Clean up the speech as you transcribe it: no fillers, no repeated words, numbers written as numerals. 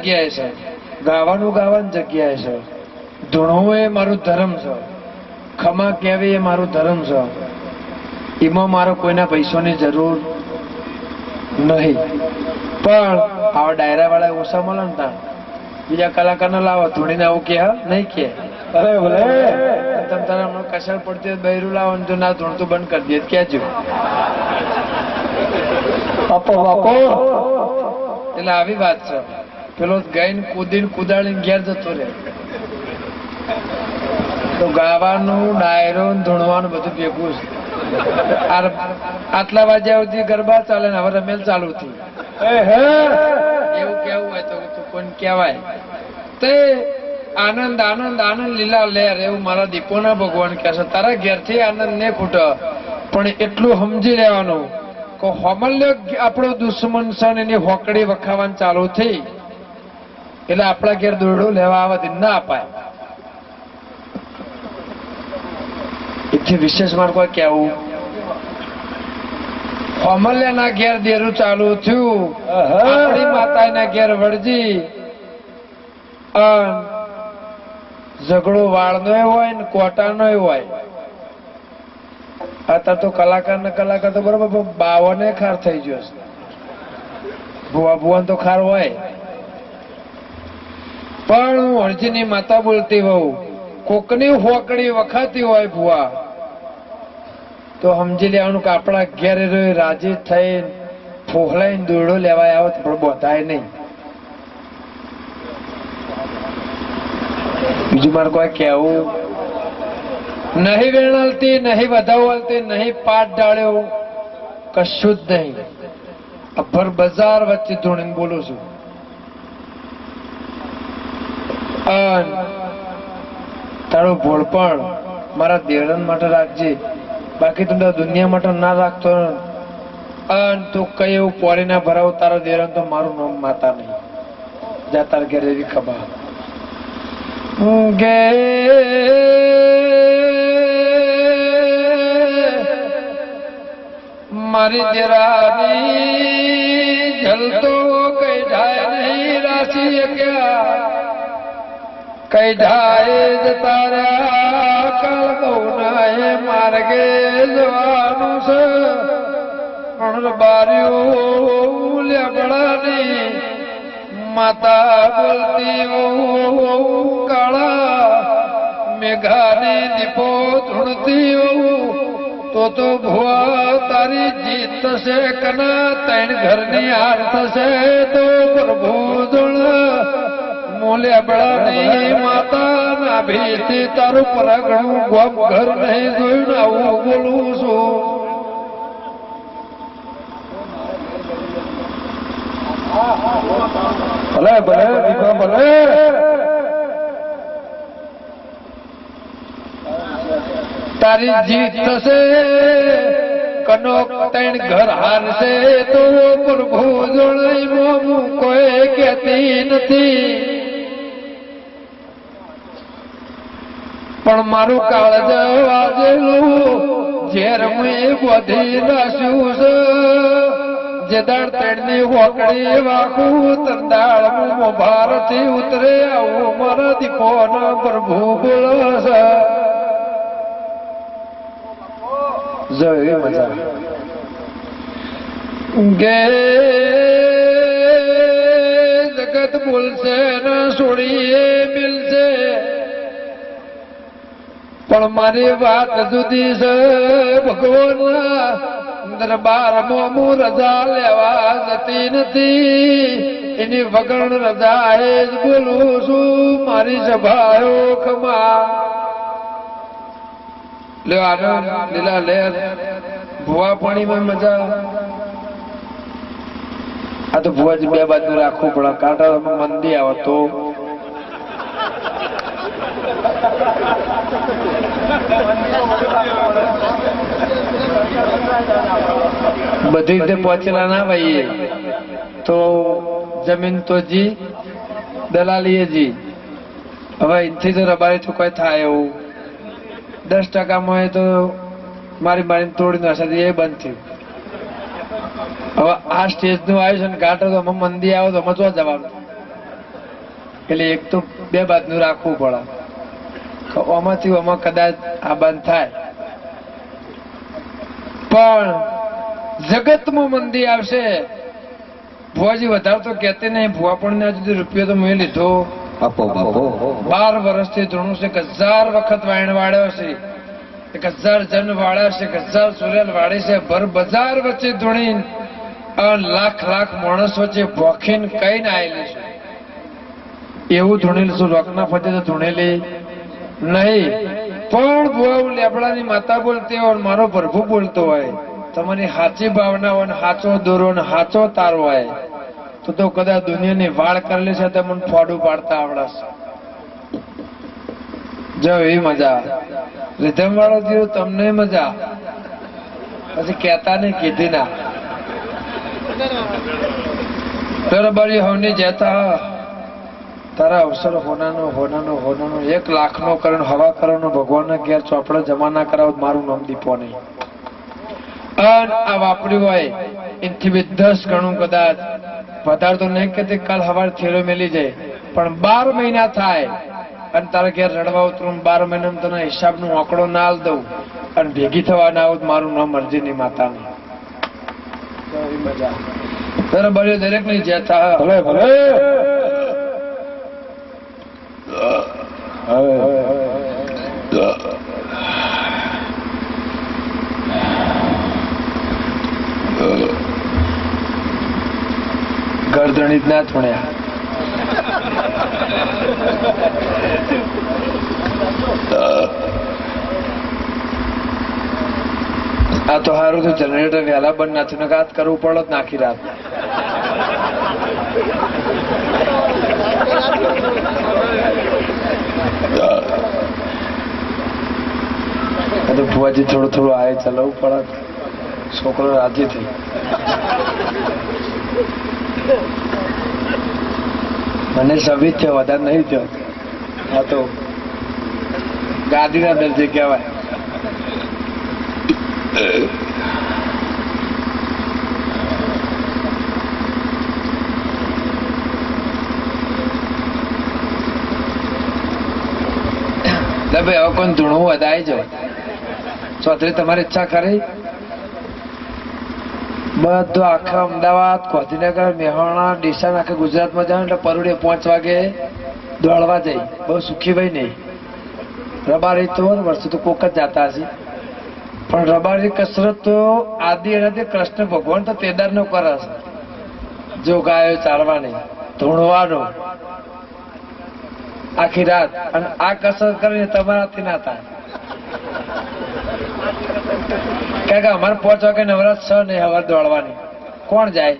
જગ્યાએ છે, ગાવાનું ગાવાની જગ્યાએ છે, ધૂણવું એ મારું ધર્મ છે, ખમા કહેવી એ મારું ધર્મ છે. એમાં મારો કોઈના પૈસાની જરૂર નહીં. પણ આવા ડાયરા વાળા ઓછા મળે ને ત્યાં બીજા કલાકારને લાવો ધૂણીને આવું કે નહીં કે અરે ભલે તમે તારે હમણાં કસર પડતી હોય બૈરું લાવો ને જો ના ધૂણતું બંધ કરી દે કહેજો. એટલે આવી વાત છે. પેલો ગાઈને કૂદીને કુદાડીને ઘેર જતો રહે. તો ગાવાનું ડાયરો ધૂણવાનું બધું ભેગું છે. આટલા વાગ્યા સુધી ગરબા ચાલે ને હવે રમેલ ચાલુ થયું એવું કેવું હોય તો કોઈને કહેવાય. તે આનંદ આનંદ આનંદ લીલા લહેર એવું મારા દીપોના ભગવાન કહે છે. તારા ઘેરથી આનંદ ને ખૂટ પણ એટલું સમજી લેવાનું કે હોમલ્ય આપણો દુશ્મન છે એની હોકડી વખાવાનું ચાલુ થઈ એટલે આપણા ઘેર દોરડું લેવા આવવાથી ના અપાય. એથી વિશેષ મારે કોઈ કેવું હોમલ્યાના ઘેર દેરું ચાલુ થયું આપણી માતાના ઘેર વળજી ઝઘડો વાળનો હોય ને કોટાનો હોય. અત્યારે તો કલાકાર તો બરોબર બાવને ખાર થઈ ગયો છે. ભુવા તો ખાર હોય પણ હરજીની માતા બોલતી હોઉં કોકની હોકડી વખાતી હોય ભુવા તો સમજી લેવાનું કે આપણા ઘેરે રાજી થઈને ફોહલાઈને દોરડો લેવાય આવે તો બોધાય નહીં. બીજું મારે કોઈ કેવું નહીં. વેણલતી નહીં વધાવલતી નહીં પાટ ડાળ્યો કશું જ નહીં. અભર બજાર વચ્ચે ધૂણીને બોલું છું. તારું ભોળપણ મારા દેવરન માટે રાખજે બાકી તું દુનિયા માટે ના રાખતો. તું કઈ એવું પોરી ના ભરાવ તારો દેવરન તો મારું નામ માતા નહીં. જા તાર ઘેર એવી ખબર ગે મારી દેરાની જલતો કઈ ઢાય નહીં રાશી ક્યાં કઈ ઢાય તારા કળગૌના માર્ગે જવાનું છે. બાર્યું લેબડાની માતા બોલતી કાળા મેઘાની દીપો ધૂણતી તો ભુવા તારી જીત થશે કના ત્રણ ઘરની હાર થશે તો પ્રભુ ધૂણ લેબડાની માતા ના ભીથી તારું પરાગણું ગોમ ઘર નહીં જોયું આવું બોલું છું. ભલે ભલે દીપા ભલે તારી જીત થશે કનો ત્રણ ઘર હારશે તો પ્રભુ જોડાઈ મોમું કોઈ કહેતી નથી. પણ મારું કાળજ વાજેલું ઝેર મેં બધી નાશ્યું છે. જે દાળ તેડની હોકડી વાખું તંદાળ ભારતી ઉતરે આવું મારા દીપોના પ્રભુ બોલશે. જય મજા ગે જગત બોલશે ને છોડીએ મિલશે પણ મારી વાત જુદી છે. ભગવાન દરબાર મોમું રજા લેવા જતી નથી એની વગર રજા એ જ બોલું છું. મારી સભાઓ ખમા લે આનંદ લીલા લહેર ભુવા પાણીમાં મજા. આ તો ભુવાજી બે બાજુ રાખવું પડે કાંટા મંદી આવે તો બધી રીતે પહોંચેલા ના ભાઈ તો જમીન તો જી દલાલીએ જી. હવે અહીંથી તો રબારી તો કોઈ થાય એવું 10% તો મારી મારીને તોડી નાખે એ બંધ થયું. હવે આ સ્ટેજ નું આવ્યું છે ને ઘાટો તો અમે મંદી આવો તો અમે તો જવાનું એટલે એક તો બે બાજુનું રાખવું પડે. આમાંથી આમાં કદાચ આ બંધ થાય, પણ જગતમાં મંદી આવશે. ભુવાજી વધારે તો કહેતે નહીં, ભુવા પણ હજુ રૂપિયો તો મેં લીધો 12 વર્ષથી ધૂણું છે. 1000 વખત વાયણ વાળ્યો છે, 1000 જન વાળ્યા છે, 1000 સુરેલ વાળી છે. ભર બજાર વચ્ચે ધૂણી લાખ માણસ વચ્ચે ભોખીને કઈ ના આવેલી છે. એવું ધૂણેલું છું. લોકના ફતે તો ધૂણેલી નહીં. પણ ભુવા લેબડાની માતા બોલતી હોય, મારો પ્રભુ બોલતો હોય, તમારી સાચી ભાવના હોય ને સાચો દોરો ને સાચો તાર હોય તો કદાચ દુનિયાની વાળ કરેલી છે તે મને ફોડું પાડતા આવડશે. જો એવી મજા રીધમ વાળો થયો, તમને મજા. પછી કેતા નહીં, કીધી ના બરાબર. હવની જતા તારા અવસર હોનાનો 1 લાખનો કરણ હવા કરવાનો ભગવાનના ઘેર ચોપડા જમા ના કરાવ, મારું નામ દીપો નહીં. આ વાપર્યું હોય એથી બી 10 ગણું કદાચ વધારે તો નહીં કે કાલ હવાર થેલો મેલી જાય, પણ 12 મહિના થાય અને તારા ઘેર રડવા ઉતરું, 12 મહિનામાં તને હિસાબનો આંકડો ના આલ દઉં અને ભેગી થવા ના આવું, મારું નામ અરજીની માતાની. બરાબર. દરેક ની જે થાય ભલે ભલે. ગરદણી જ ના થોડ્યા. આ તો સારું તો જનરેટર વહેલા બંધ નાખ્યું, ઘાત કરવું પડે નાખી રાત. તો ભુવાજી થોડું આવે ચલાવવું પડે, છોકરો રાજી થઈ. મને સભી થયો, વધારે નહીં થયો. આ તો ગાદીના દરજે કહેવાય. ભાઈ હવે કોઈ ધૂણું વધારે જાવ ચૌધરી, તમારી ઈચ્છા ખરી? બધું આખા અમદાવાદ, ગાંધીનગર, મહેસાણા, ડીસા, આખા ગુજરાતમાં જાવ એટલે પરુડે 5 વાગે દોડવા જાય. બહુ સુખી ભાઈ નહીં. રબારી તો વર્ષે તો કોક જ જતા હશે, પણ રબારી કસરત તો આદિ એનાથી કૃષ્ણ ભગવાન તો તેદાર નો કરે છે. જો ગાયો ચારવાની, ધૂણવાનો આખી રાત, અને આ કસરત કરીને તમારાથી ના થાય. કારણ કે અમારે 5 વાગે નવરાત 6 નહીં હવાર દોડવાની. કોણ જાય?